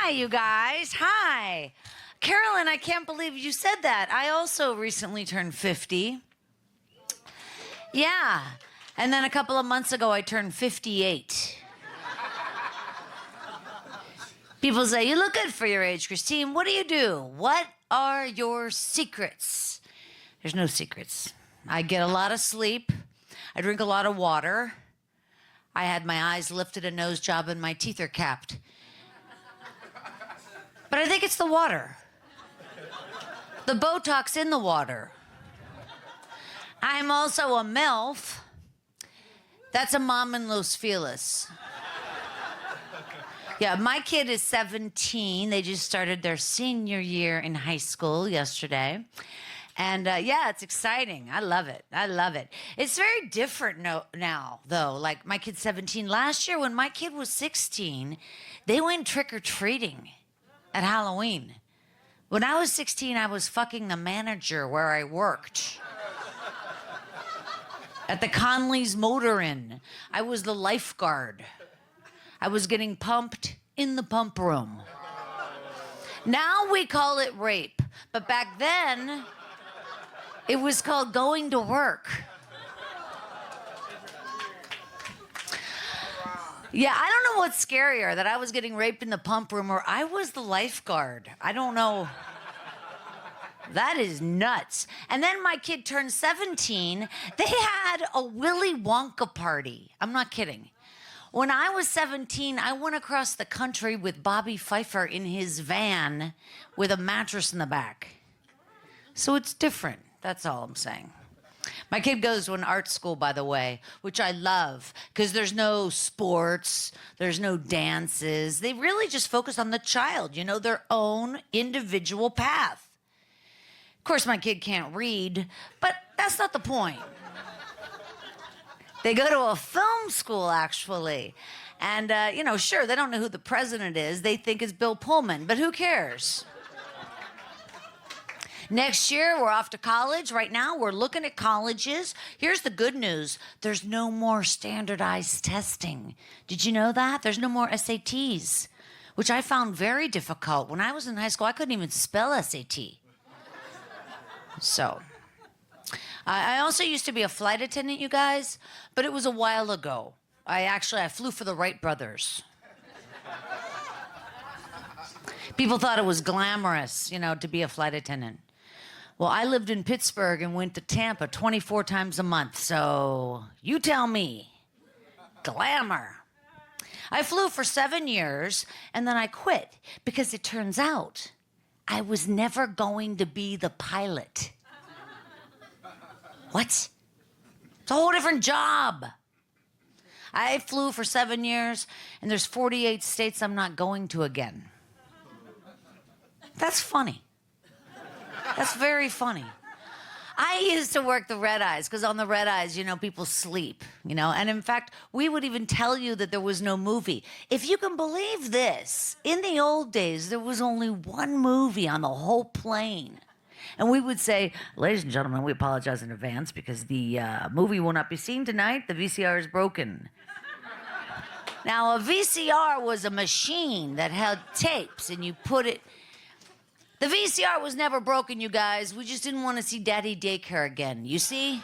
Hi, you guys. Hi. Carolyn, I can't believe you said that. I also recently turned 50. Yeah. And then a couple of months ago, I turned 58. People say, you look good for your age, Christine. What do you do? What are your secrets? There's no secrets. I get a lot of sleep. I drink a lot of water. I had my eyes lifted, a nose job, and my teeth are capped. But I think it's the water. The Botox in the water. I'm also a MILF. That's a mom in Los Feliz. Yeah, my kid is 17. They just started their senior year in high school yesterday. And yeah, it's exciting. I love it. I love it. It's very different now, though. Like, my kid's 17. Last year, when my kid was 16, they went trick-or-treating at Halloween. When I was 16, I was fucking the manager where I worked. At the Conley's Motor Inn. I was the lifeguard. I was getting pumped in the pump room. Now we call it rape. But back then, it was called going to work. Yeah, I don't know what's scarier, that I was getting raped in the pump room or I was the lifeguard. I don't know. That is nuts. And then my kid turned 17. They had a Willy Wonka party. I'm not kidding. When I was 17, I went across the country with Bobby Pfeiffer in his van with a mattress in the back. So it's different. That's all I'm saying. My kid goes to an art school, by the way, which I love, because there's no sports, there's no dances. They really just focus on the child, you know, their own individual path. Of course, my kid can't read, but that's not the point. They go to a film school, actually. And, you know, sure, they don't know who the president is. They think it's Bill Pullman, but who cares? Next year, we're off to college. Right now, we're looking at colleges. Here's the good news. There's no more standardized testing. Did you know that? There's no more SATs, which I found very difficult. When I was in high school, I couldn't even spell SAT. So, I also used to be a flight attendant, you guys, but it was a while ago. I flew for the Wright brothers. People thought it was glamorous, you know, to be a flight attendant. Well, I lived in Pittsburgh and went to Tampa 24 times a month, so you tell me. Glamour. I flew for 7 years, and then I quit because it turns out I was never going to be the pilot. What? It's a whole different job. I flew for 7 years, and there's 48 states I'm not going to again. That's funny. That's very funny. I used to work the red eyes, because on the red eyes, you know, people sleep, you know. And in fact, we would even tell you that there was no movie. If you can believe this, in the old days, there was only one movie on the whole plane. And we would say, ladies and gentlemen, we apologize in advance because the movie will not be seen tonight. The VCR is broken. Now, a VCR was a machine that held tapes, and you put it... The VCR was never broken, you guys. We just didn't want to see Daddy Daycare again, you see?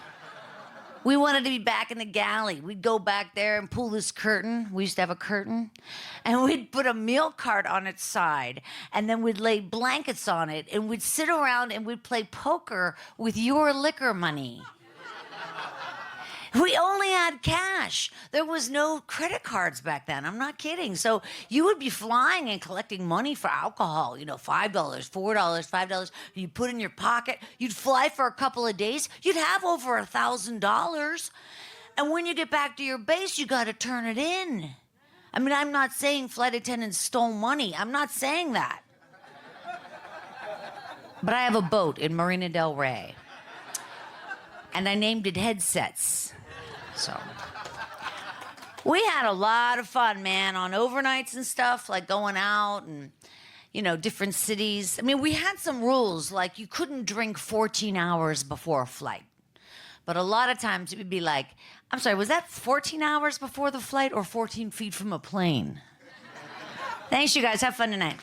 We wanted to be back in the galley. We'd go back there and pull this curtain. We used to have a curtain. And we'd put a meal cart on its side. And then we'd lay blankets on it. And we'd sit around and we'd play poker with your liquor money. We only had cash. There was no credit cards back then. I'm not kidding. So you would be flying and collecting money for alcohol, you know, $5, $4, $5. You put in your pocket. You'd fly for a couple of days. You'd have over $1,000. And when you get back to your base, you got to turn it in. I mean, I'm not saying flight attendants stole money. I'm not saying that. But I have a boat in Marina del Rey. And I named it Headsets. So, we had a lot of fun, man, on overnights and stuff, like going out and, you know, different cities. I mean, we had some rules, like you couldn't drink 14 hours before a flight. But a lot of times it would be like, I'm sorry, was that 14 hours before the flight or 14 feet from a plane? Thanks, you guys. Have fun tonight.